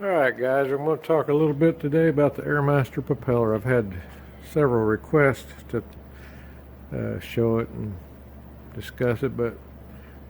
Alright guys, I'm going to talk a little bit today about the Air Master Propeller. I've had several requests to show it and discuss it, but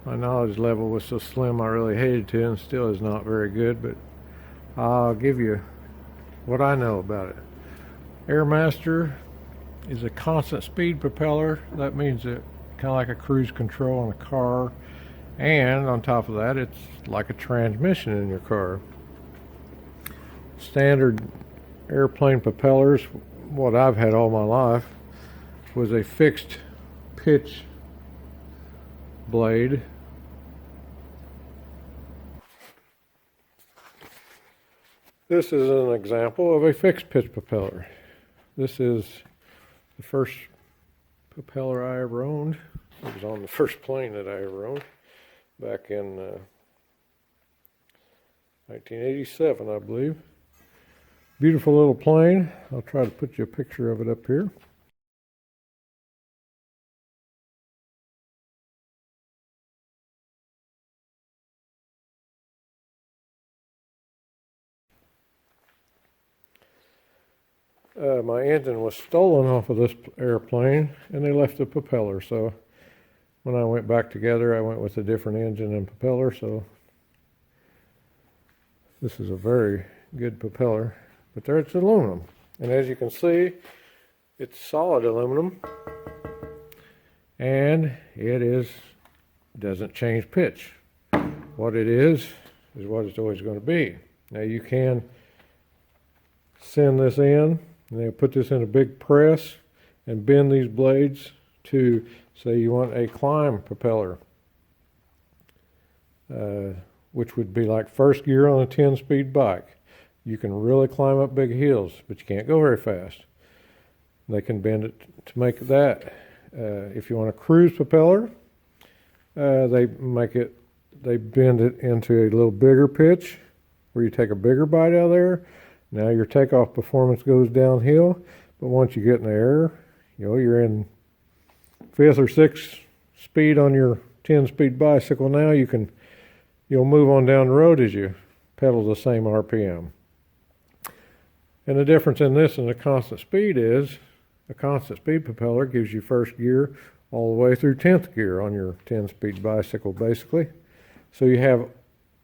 my knowledge level was so slim I really hated to, and still is not very good, but I'll give you what I know about it. Air Master is a constant speed propeller. That means it kind of like a cruise control on a car, and on top of that it's like a transmission in your car. Standard airplane propellers, what I've had all my life, was a fixed pitch blade. This is an example of a fixed pitch propeller. This is the first propeller I ever owned. It was on the first plane that I ever owned back in 1987, I believe. Beautiful little plane. I'll try to put you a picture of it up here. My engine was stolen off of this airplane, and they left the propeller. So when I went back together, I went with a different engine and propeller. So this is a very good propeller. But there it's aluminum, and as you can see, it's solid aluminum, and it doesn't change pitch. What it is what it's always going to be. Now you can send this in, and they'll put this in a big press and bend these blades to, say you want a climb propeller, which would be like first gear on a 10-speed bike. You can really climb up big hills, but you can't go very fast. They can bend it to make that. If you want a cruise propeller, they bend it into a little bigger pitch where you take a bigger bite out of there. Now your takeoff performance goes downhill, but once you get in the air, you're in 5th or 6th speed on your 10-speed bicycle. Now you'll move on down the road as you pedal the same RPM. And the difference in this and the constant speed is a constant speed propeller gives you first gear all the way through 10th gear on your 10-speed bicycle, basically. So you have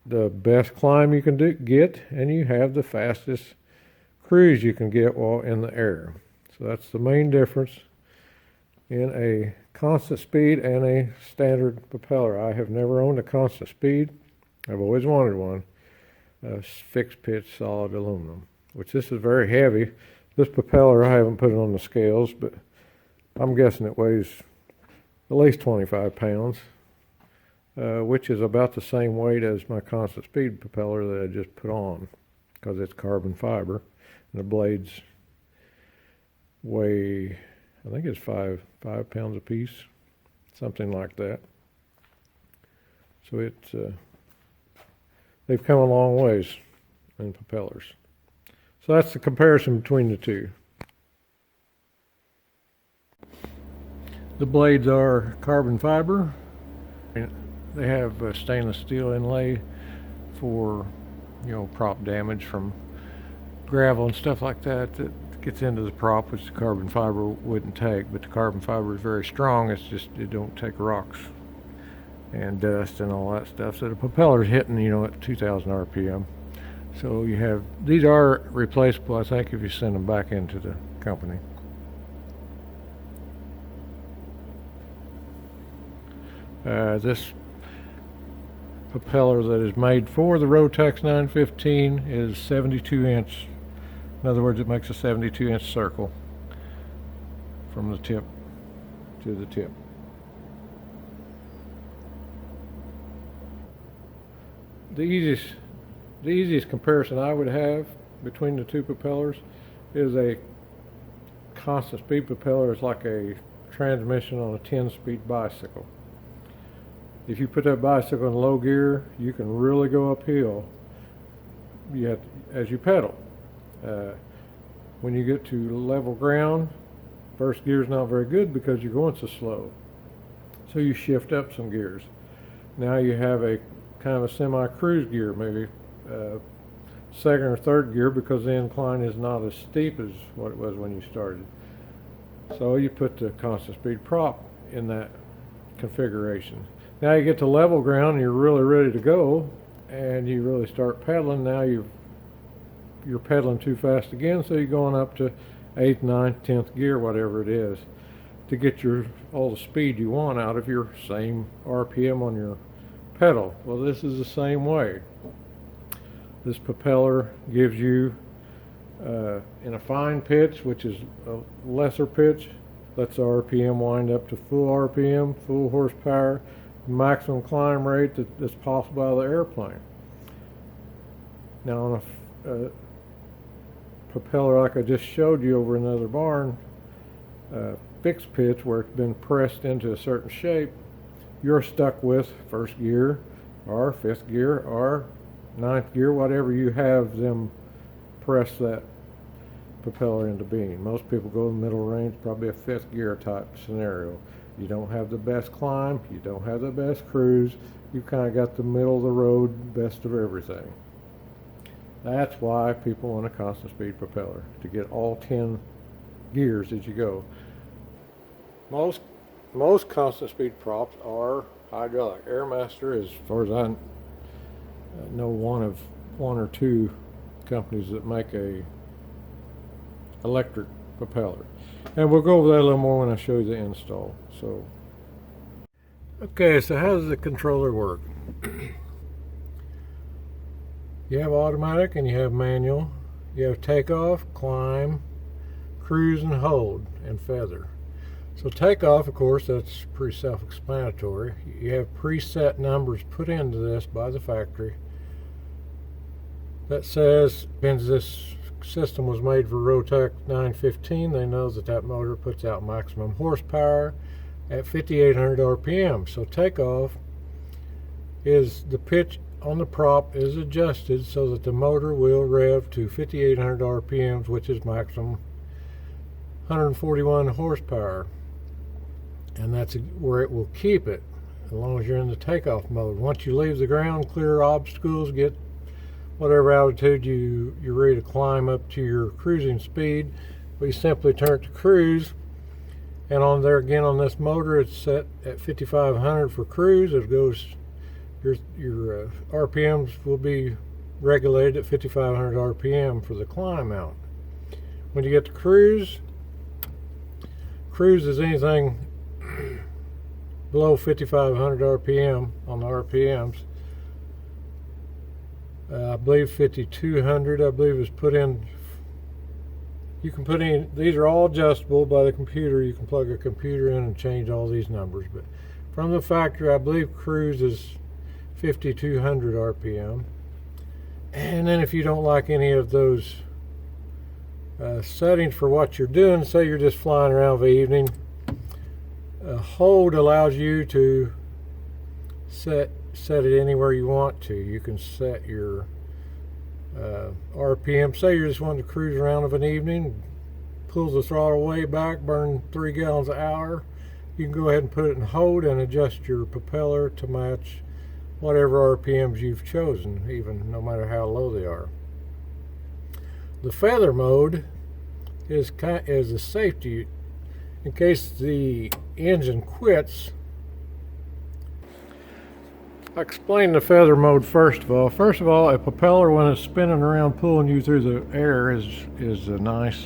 the best climb you can get, and you have the fastest cruise you can get while in the air. So that's the main difference in a constant speed and a standard propeller. I have never owned a constant speed. I've always wanted one. Fixed pitch solid aluminum, which this is very heavy. This propeller, I haven't put it on the scales, but I'm guessing it weighs at least 25 pounds, which is about the same weight as my constant speed propeller that I just put on, because it's carbon fiber, and the blades weigh, I think it's five pounds a piece, something like that. So it's they've come a long ways in propellers. So that's the comparison between the two. The blades are carbon fiber. They have stainless steel inlay for, prop damage from gravel and stuff like that gets into the prop, which the carbon fiber wouldn't take. But the carbon fiber is very strong. It's just, it don't take rocks and dust and all that stuff. So the propeller's hitting, at 2,000 RPM. So these are replaceable, I think, if you send them back into the company. This propeller that is made for the Rotax 915 is 72 inch. In other words, it makes a 72 inch circle from the tip to the tip. The easiest comparison I would have between the two propellers is a constant speed propeller is like a transmission on a 10-speed bicycle. If you put that bicycle in low gear, you can really go uphill as you pedal. When you get to level ground, first gear is not very good because you're going so slow. So you shift up some gears. Now you have a kind of a semi-cruise gear, maybe second or third gear because the incline is not as steep as what it was when you started. So you put the constant speed prop in that configuration. Now you get to level ground and you're really ready to go, and you really start pedaling. Now you're pedaling too fast again, so you're going up to 8th, 9th, 10th gear, whatever it is, to get all the speed you want out of your same RPM on your pedal. Well, this is the same way. This propeller gives you in a fine pitch, which is a lesser pitch, lets the RPM wind up to full RPM, full horsepower, maximum climb rate that's possible out of the airplane. Now on a propeller like I just showed you over another barn, fixed pitch where it's been pressed into a certain shape, you're stuck with first gear or fifth gear or ninth gear, whatever you have them press that propeller into being. Most people go in middle range, probably a fifth gear type scenario. You don't have the best climb, you don't have the best cruise, you kind of got the middle of the road, best of everything. That's why people want a constant speed propeller, to get all 10 gears as you go. Most constant speed props are hydraulic. Airmaster is, as far as I know, one or two companies that make a electric propeller. And we'll go over that a little more when I show you the install. Okay, so how does the controller work? You have automatic and you have manual. You have takeoff, climb, cruise, and hold, and feather. So takeoff, of course, that's pretty self-explanatory. You have preset numbers put into this by the factory that says, since this system was made for Rotec 915, they know that motor puts out maximum horsepower at 5,800 RPM. So takeoff is the pitch on the prop is adjusted so that the motor will rev to 5,800 RPMs, which is maximum 141 horsepower. And that's where it will keep it as long as you're in the takeoff mode. Once you leave the ground, clear obstacles, get whatever altitude you're ready to climb up to your cruising speed, we simply turn it to cruise. And on there again, on this motor, it's set at 5,500 for cruise. It goes, your RPMs will be regulated at 5,500 RPM for the climb out. When you get to cruise is anything below 5,500 RPM on the RPMs. I believe 5,200, I believe, is put in. You can put in, these are all adjustable by the computer. You can plug a computer in and change all these numbers. But from the factory, I believe cruise is 5,200 RPM. And then if you don't like any of those settings for what you're doing, say you're just flying around for the evening, hold allows you to set it anywhere you want to. You can set your RPM. Say you just wanting to cruise around of an evening, pulls the throttle way back, burn 3 gallons an hour. You can go ahead and put it in hold and adjust your propeller to match whatever RPMs you've chosen, even no matter how low they are. The feather mode is a safety in case the engine quits. I'll explain the feather mode first of all. First of all, a propeller, when it's spinning around pulling you through the air, is a nice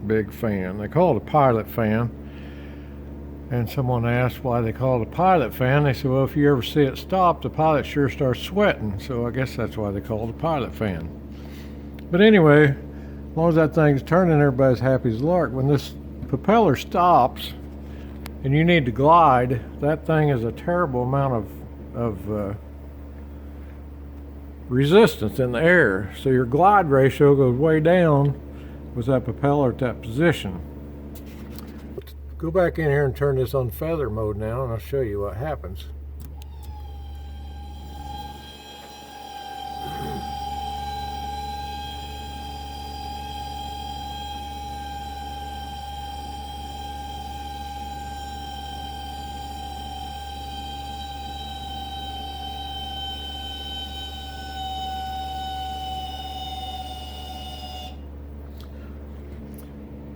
big fan. They call it a pilot fan. And someone asked why they call it a pilot fan. They said, well, if you ever see it stop, the pilot sure starts sweating. So I guess that's why they call it a pilot fan. But anyway, as long as that thing's turning, everybody's happy as lark. When this propeller stops and you need to glide, that thing is a terrible amount of resistance in the air. So your glide ratio goes way down with that propeller at that position. Go back in here and turn this on feather mode now, and I'll show you what happens.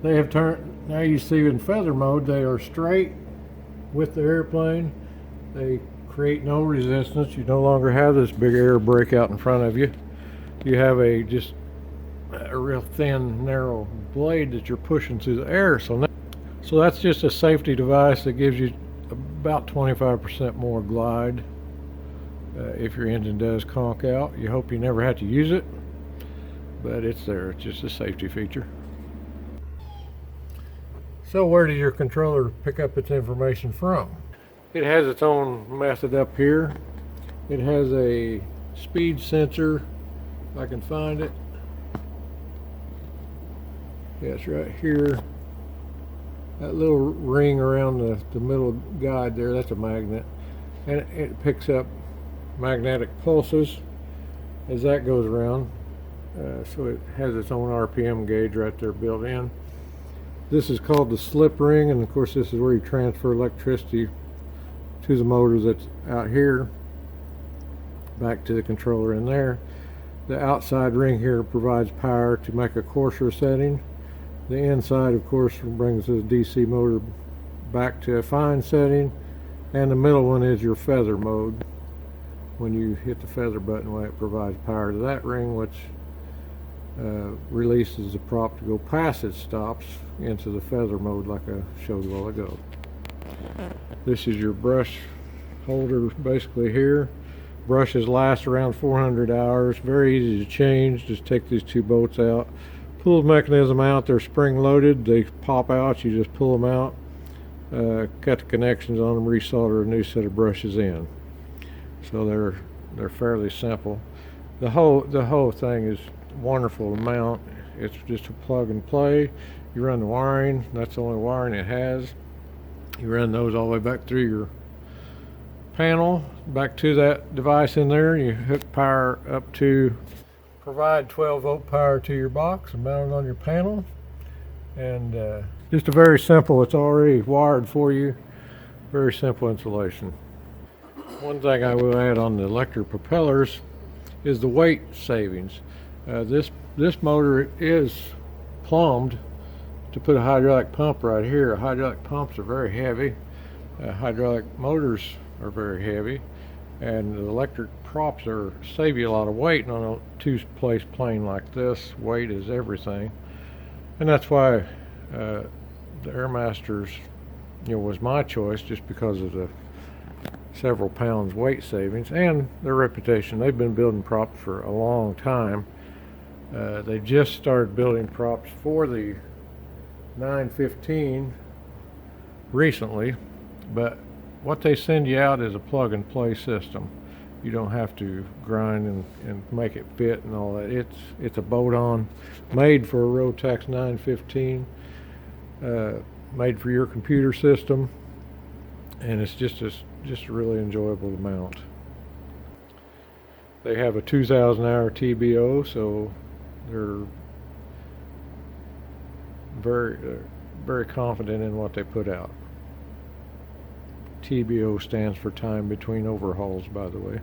They have turned, now you see in feather mode, they are straight with the airplane. They create no resistance. You no longer have this big air breakout in front of you. You have just a real thin, narrow blade that you're pushing through the air. So that's just a safety device that gives you about 25% more glide if your engine does conk out. You hope you never have to use it, but it's there. It's just a safety feature. So where does your controller pick up its information from? It has its own method up here. It has a speed sensor, if I can find it. Yeah, it's right here. That little ring around the middle guide there, that's a magnet. And it picks up magnetic pulses as that goes around. So it has its own RPM gauge right there built in. This is called the slip ring, and of course this is where you transfer electricity to the motor that's out here back to the controller in there. The outside ring here provides power to make a coarser setting. The inside, of course, brings the DC motor back to a fine setting, and the middle one is your feather mode. When you hit the feather button, it provides power to that ring, which releases the prop to go past its stops into the feather mode like I showed a while ago. This is your brush holder basically here. Brushes last around 400 hours. Very easy to change. Just take these two bolts out. Pull the mechanism out. They're spring loaded. They pop out. You just pull them out. Cut the connections on them. Resolder a new set of brushes in. So they're fairly simple. The whole thing is wonderful to mount. It's just a plug and play. You run the wiring. That's the only wiring it has. You run those all the way back through your panel, back to that device in there. You hook power up to provide 12-volt power to your box and mount it on your panel. And just a very simple, it's already wired for you. Very simple installation. One thing I will add on the electric propellers is the weight savings. This motor is plumbed to put a hydraulic pump right here. Hydraulic pumps are very heavy. Hydraulic motors are very heavy, and the electric props save you a lot of weight. And on a two-place plane like this, weight is everything, and that's why the Airmasters, was my choice, just because of the several pounds weight savings and their reputation. They've been building props for a long time. They just started building props for the 915 recently, but what they send you out is a plug and play system. You don't have to grind and make it fit and all that. It's a bolt on, made for a Rotax 915, made for your computer system, and it's just really enjoyable to mount. They have a 2,000 hour TBO, so they're very confident in what they put out. TBO stands for time between overhauls, by the way.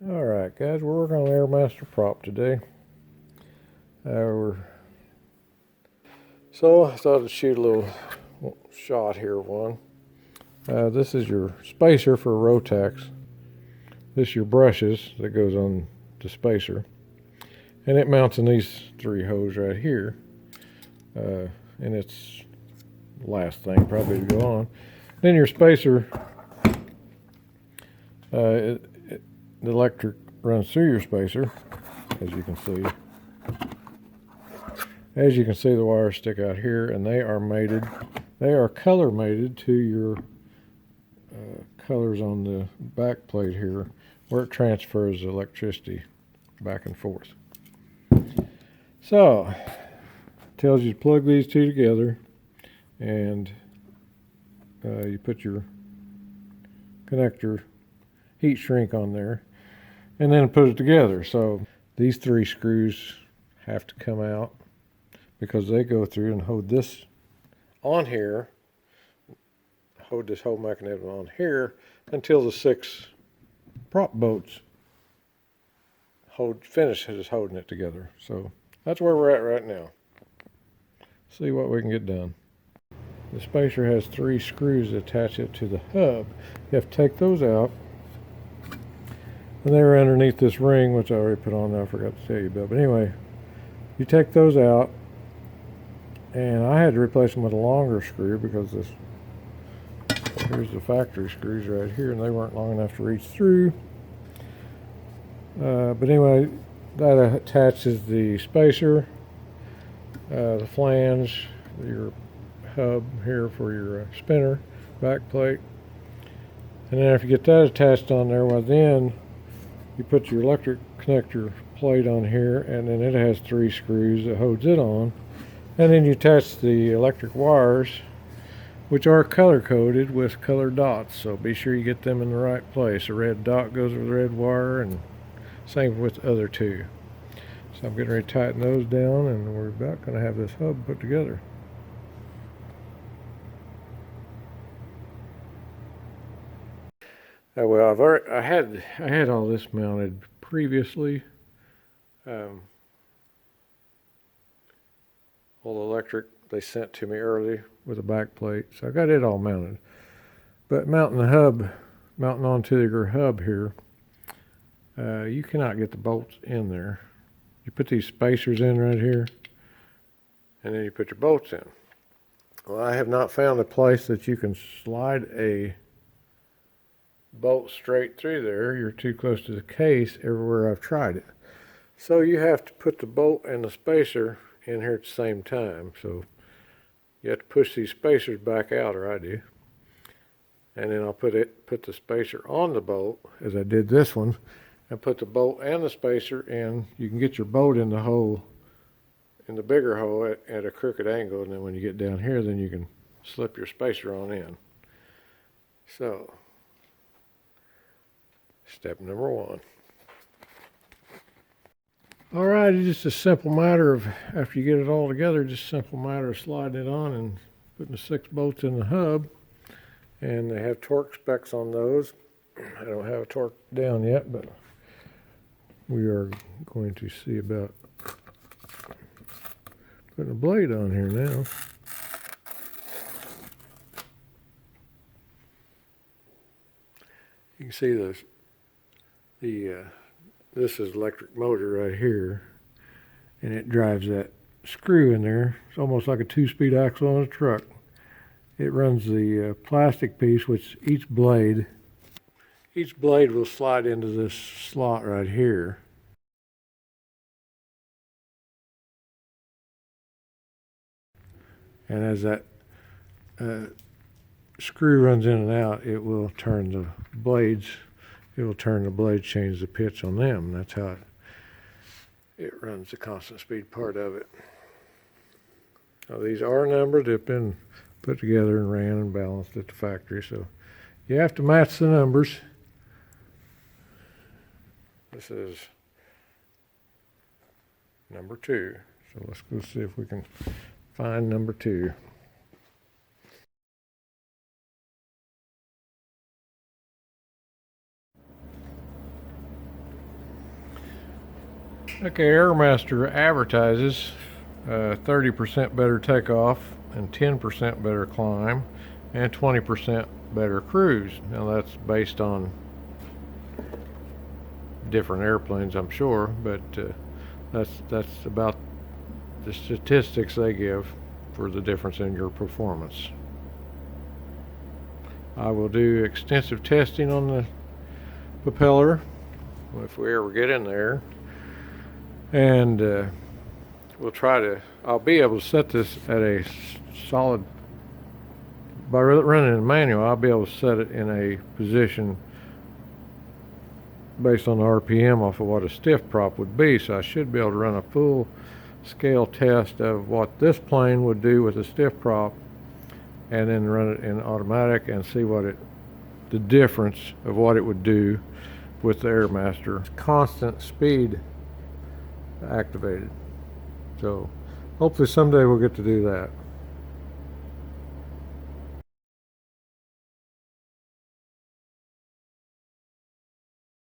Alright guys, we're working on Air Master Prop today. So I thought I'd shoot a little shot here of one. This is your spacer for a Rotax. This is your brushes that goes on the spacer. And it mounts in these three hoses right here. And it's the last thing probably to go on. Then your spacer, the electric runs through your spacer, as you can see. As you can see, the wires stick out here, and they are mated. They are color mated to your colors on the back plate here, where it transfers electricity back and forth. So, tells you to plug these two together, and you put your connector heat shrink on there, and then put it together. So these 3 screws have to come out because they go through and hold this on here, hold this whole mechanism on here until the 6 prop bolts finishes holding it together. So that's where we're at right now. See what we can get done. The spacer has 3 screws that attach it to the hub. You have to take those out. And they're underneath this ring, which I already put on there, I forgot to tell you about. But anyway, you take those out, and I had to replace them with a longer screw because here's the factory screws right here, and they weren't long enough to reach through. But anyway, that attaches the spacer, the flange, your hub here for your spinner back plate, and then if you get that attached on there, well then you put your electric connector plate on here, and then it has 3 screws that holds it on, and then you attach the electric wires, which are color coded with colored dots, so be sure you get them in the right place. A red dot goes with the red wire, and same with the other 2. So I'm getting ready to tighten those down, and we're about going to have this hub put together. Well, I had all this mounted previously. All the electric they sent to me early with a back plate, so I got it all mounted. But mounting onto your hub here, you cannot get the bolts in there. You put these spacers in right here, and then you put your bolts in. Well, I have not found a place that you can slide a bolt straight through there. You're too close to the case everywhere I've tried it. So you have to put the bolt and the spacer in here at the same time. So you have to push these spacers back out, or I do. And then I'll put the spacer on the bolt, as I did this one, and put the bolt and the spacer in. You can get your bolt in the hole, in the bigger hole at a crooked angle, and then when you get down here, then you can slip your spacer on in. So step number 1. All right, it's just a simple matter of, after you get it all together, just a simple matter of sliding it on and putting the 6 bolts in the hub. And they have torque specs on those. I don't have a torque down yet, but we are going to see about putting a blade on here now. You can see this. This is electric motor right here, and it drives that screw in there. It's almost like a 2-speed axle on a truck. It runs the plastic piece, which each blade will slide into this slot right here. And as that screw runs in and out, it will turn the blades. It will turn the blades, change the pitch on them. That's how it runs the constant speed part of it. Now these are numbered. They've been put together and ran and balanced at the factory, so you have to match the numbers. This is number 2. So let's go see if we can find number 2. Okay, Airmaster advertises 30% better takeoff and 10% better climb and 20% better cruise. Now that's based on different airplanes, I'm sure, but that's about the statistics they give for the difference in your performance. I will do extensive testing on the propeller if we ever get in there, and I'll be able to set this at a solid, by running a manual, I'll be able to set it in a position based on the RPM off of what a stiff prop would be. So I should be able to run a full scale test of what this plane would do with a stiff prop, and then run it in automatic and see the difference of what it would do with the Airmaster constant speed activated. So hopefully someday we'll get to do that.